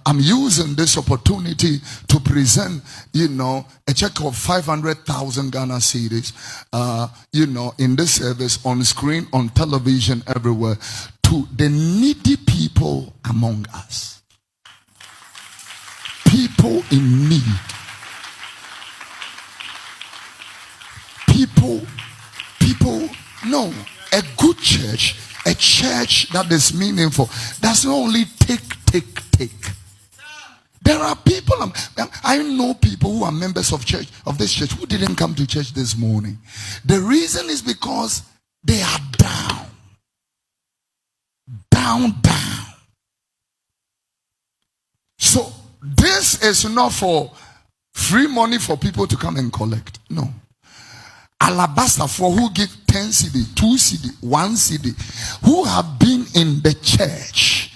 I'm using this opportunity to present, a check of 500,000 Ghana cedis, in this service, on screen, on television, everywhere, to the needy people among us. People in need. No, a good church, a church that is meaningful, does not only take. There are people, I know people who are members of this church, who didn't come to church this morning. The reason is because they are down. So this is not for free money for people to come and collect. No. Alabaster for who give 10 CD, 2 CD, 1 CD, who have been in the church.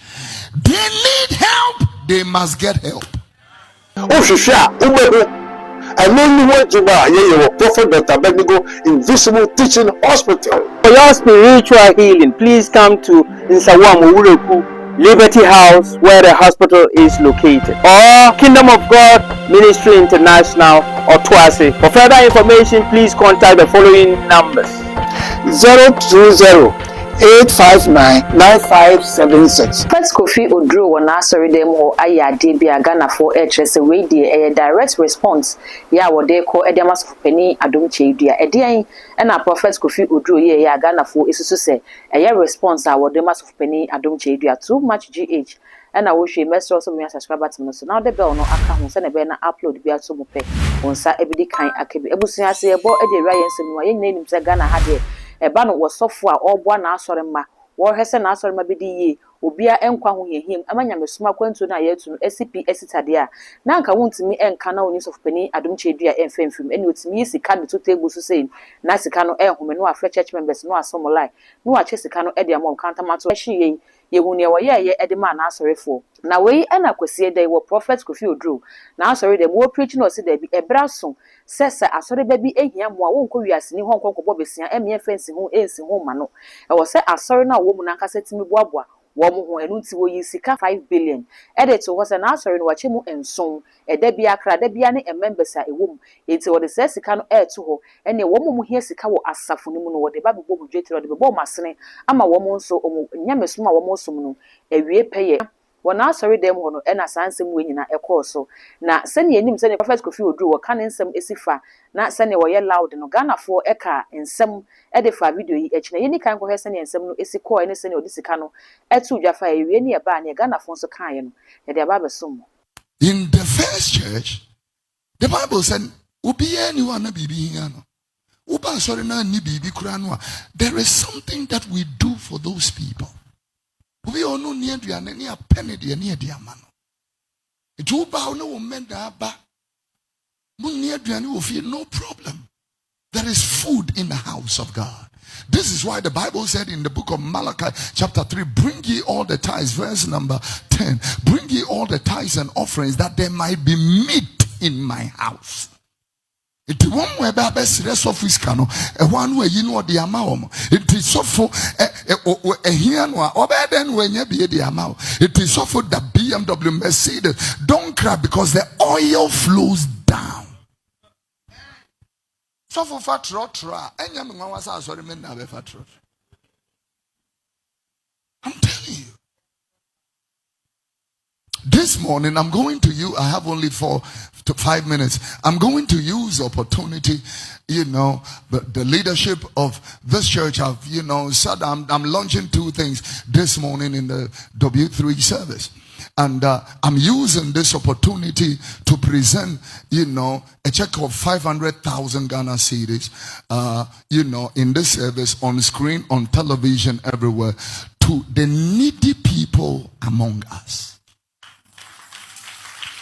They need help. They must get help. I know you want to buy your Prophet Dr. Bendigo Invisible Teaching Hospital. For your spiritual healing, please come to Nsawamu Ureku Liberty House, where the hospital is located, or Kingdom of God Ministry International, or Twase. For further information, please contact the following numbers: 020-859-9576. First Kofi Oduro wana sorry dem ho ayade bia Ghana for HSA we dey direct response ya wode ko edemas pani adom cheidua edian na Prophet Kofi Oduro ye ya Ghana for isusu se response a wode mas pani adom cheidua too much GH na wo hwe message also me subscribe button so now the bell no aka ho se na be na upload bia to mo pe onsa ebidi kan akabi ebusunya se ebo e dey ryan nsem no ye nnenim se Ghana ha de eba no wosofo a oboa na asore ma wo hwese na asore ma bedi ye obia enkwa ho yehim amanya mesuma kwantu na yetu SCP esitade a na anka wontimi enka na oni sofopani adom chedua emfemfim ene otimi sika de to table so sei na sika no ehome no afre church members no asomolai no ache sika no ede amom kantamato ehye yehu ne woye ede ma na asorefo na wei ena kwasie dai wo Prophet Kofi Oduro na asore dem wo preach no se da bi ebraso sesa asore ba bi ehia mo a wonko wiase ni honko kobo besia emie fence ho ensi ho ma no e wo se asore na wo mu na nkasa timi boaboa womo ho enu nti wo yi sika 5 billion edit wo se na asore no wache mu enson eda bia kra da bia ne members a ewom enti wo de se sika no eto ho ene womo mu hia sika wo asafo ni mu no wo de ba bebo budgetiro de bebo masene ama womo nso omo nyamesum a womo som no ewie peye wona asore dem ho no ena sansem we nyina ekọ na sene enim sene Prophet Kofi Oduro wo kan nsem esifa na sene wo ye loud no Ghana for eka nsem edifa video yi echina yeni kan ko sene nsem no esiko ene sene odisika no etu dwafa ewie ne eba ne Ghana for so kan ye no e de aba besom. In the first church, the Bible said obi anyone na bibi hia no uba sorry na ni bibi kura no there is something that we do for those people. We all know near the near penny near the amano. It will bow no menda ba. Near the will feel no problem. There is food in the house of God. This is why the Bible said in the book of Malachi, chapter 3, bring ye all the tithes, verse number 10. Bring ye all the tithes and offerings that there might be meat in my house. It won't wear babes rest of his cano, a one way you know the amount. It is so for a hianwa, or then when you be the amount. It is so for the BMW Mercedes. Don't cry because the oil flows down. So for fat rotra, and young man was sorry, men have a fat rot. I'm telling you. This morning, I'm going to you. I have only 4 to 5 minutes. I'm going to use the opportunity, the leadership of this church have, said I'm launching 2 things this morning in the W3 service. And I'm using this opportunity to present, a check of 500,000 Ghana cedis, in this service, on screen, on television, everywhere, to the needy people among us.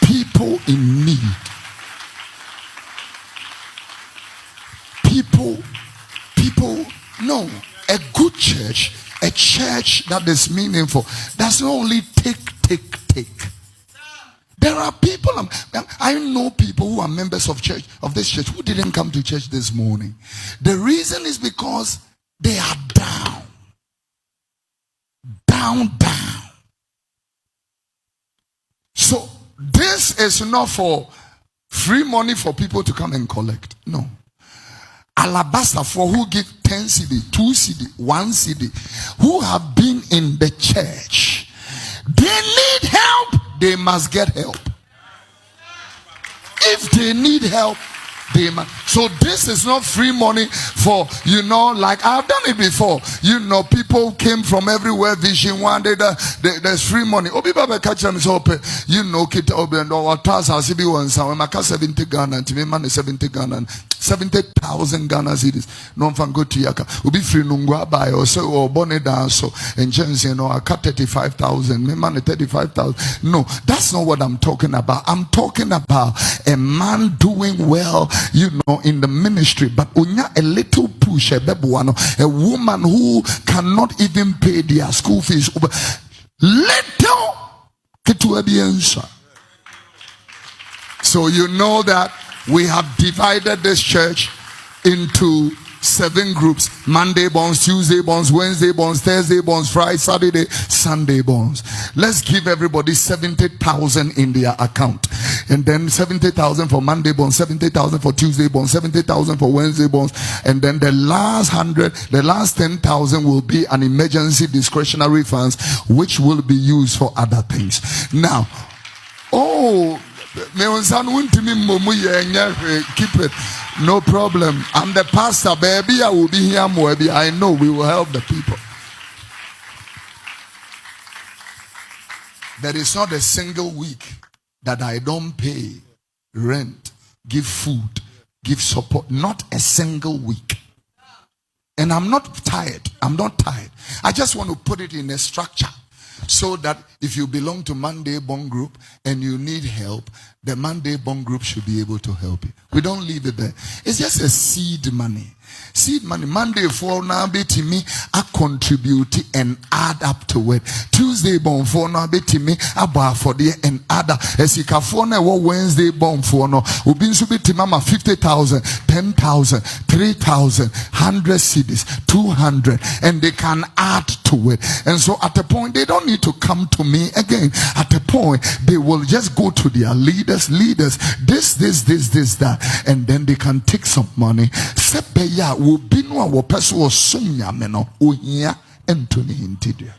People in need. No, a good church, a church that is meaningful, does not only take. There are people, I know people who are members of this church, who didn't come to church this morning. The reason is because they are down. So this is not for free money for people to come and collect. No. Alabaster for who give 10 CD, 2 CD, 1 CD, who have been in the church. They need help, they must get help. If they need help, they must. So this is not free money for, like I've done it before. People came from everywhere, vision one day, there's free money. Obi baba catch them so kita obi and our task has be one sound. My 70 Ghana, to me man 70 Ghana, 70,000 Ghana cities. No fan go to yaka. Obi free nungwa buy or so or bonnet dance so and chance I cut 35,000, me man 35,000. No, that's not what I'm talking about. I'm talking about a man doing well, in the ministry, but unya a little push, a woman who cannot even pay their school fees. Little ketuabiensa. So you know that we have divided this church into 7 groups: Monday bonds, Tuesday bonds, Wednesday bonds, Thursday bonds, Friday, Saturday, Sunday bonds. Let's give everybody 70,000 in their account, and then 70,000 for Monday bonds, 70,000 for Tuesday bonds, 70,000 for Wednesday bonds, and then the last 10,000 will be an emergency discretionary funds, which will be used for other things. Now, keep it. No problem. I'm the pastor, baby. I will be here, baby. I know we will help the people. There is not a single week that I don't pay rent, give food, give support. Not a single week. And I'm not tired. I'm not tired. I just want to put it in a structure so that if you belong to Monday Bond Group and you need help, the Monday Bond Group should be able to help you. We don't leave it there. It's just a seed money. Seed money. Monday for now be to me, I contribute and add up to it. Tuesday born for now be to me, I buy for the and add up. As you can for now, Wednesday born for no, Ubin should be to mama 50,000, 10,000, 3,000, 100 CDs, 200, and they can add to it. And so at the point, they don't need to come to me again. At the point, they will just go to their leaders, this, that, and then they can take some money. Sepeya will be no our person was sunya meno uhia Anthony intidia.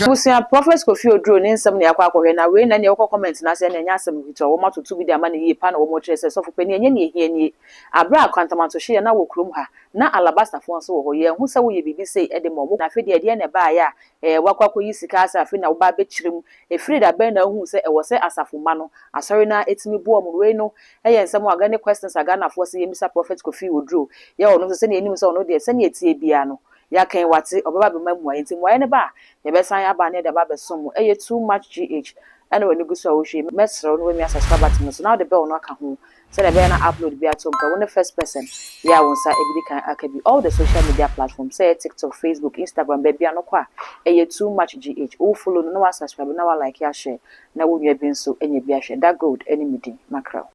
Busia Prophet Kofi Oduro ne nsem ne akwa akwohwe na we na ne okọ comment na se na nya asem hito wo matoto bi de ama ne yipa na wo mo kire se so fo ni enye ne ehie ni abra akwantamanto hye na wo krom ha na alabasta fo so wo ye hu se wo ye bibi sei e de mo na fe de de na ba ya wakwa yi sika asa fe na wo ba be kirim efiri da ben na hu se e wo se asafo ma no asori na etimi bo mo we no ye nsem aga ne questions aga na fo se ye misa Prophet Kofi Oduro ye ono se ne enim se ono de se ne etie bia no ya kan wate obaba be mamu ayi ntim waye ne ba ye be san aba ne de ba be som eye too much GH ana wani guso wo hwe mesro no we mi subscribe to so now the bell no aka ho say the bell na upload bi atom ka one first person ya wonsa ebidi kan akabi all the social media platforms say TikTok, Facebook, Instagram be bia no kwa eye too much GH o follow no wa subscribe na wa like ya share na wo nwa bi nso enye bi ahwe that gold enemy din macro.